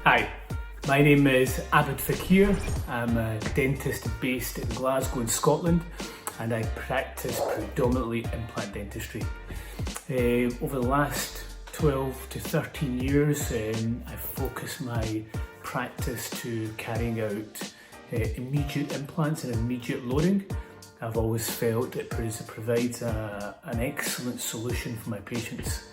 Hi, my name is Abid Faqir. I'm a dentist based in Glasgow in Scotland and I practice predominantly implant dentistry. Over the last 12 to 13 years I've focused my practice to carrying out immediate implants and immediate loading. I've always felt it provides an excellent solution for my patients.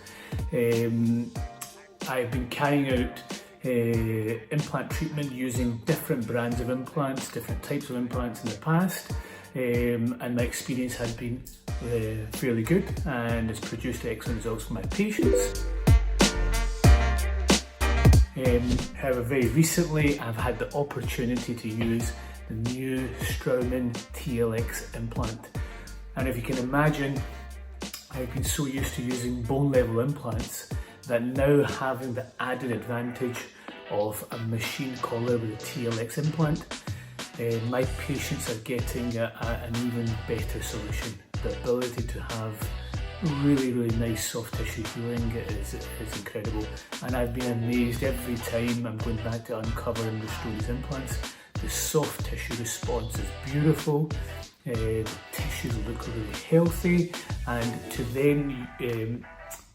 I've been carrying out implant treatment using different brands of implants, different types of implants in the past, and my experience has been fairly good and has produced excellent results for my patients. However, very recently I've had the opportunity to use the new Straumann TLX implant, and if you can imagine, I've been so used to using bone level implants that now having the added advantage of a machine collar with a TLX implant, my patients are getting an even better solution. The ability to have really nice soft tissue healing is incredible, and I've been amazed every time I'm going back to uncover and restore these implants. The soft tissue response is beautiful, the tissues look really healthy, and to then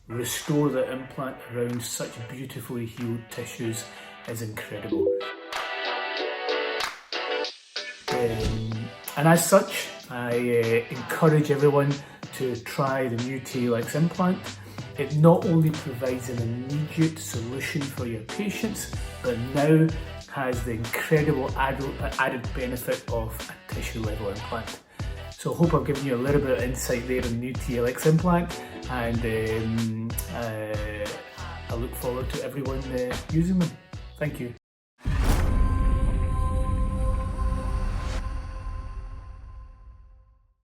restore the implant around such beautifully healed tissues is incredible. And as such, I encourage everyone to try the new TLX implant. It not only provides an immediate solution for your patients, but now has the incredible added benefit of a tissue level implant. So I hope I've given you a little bit of insight there on the new TLX implant, and I look forward to everyone using them. Thank you.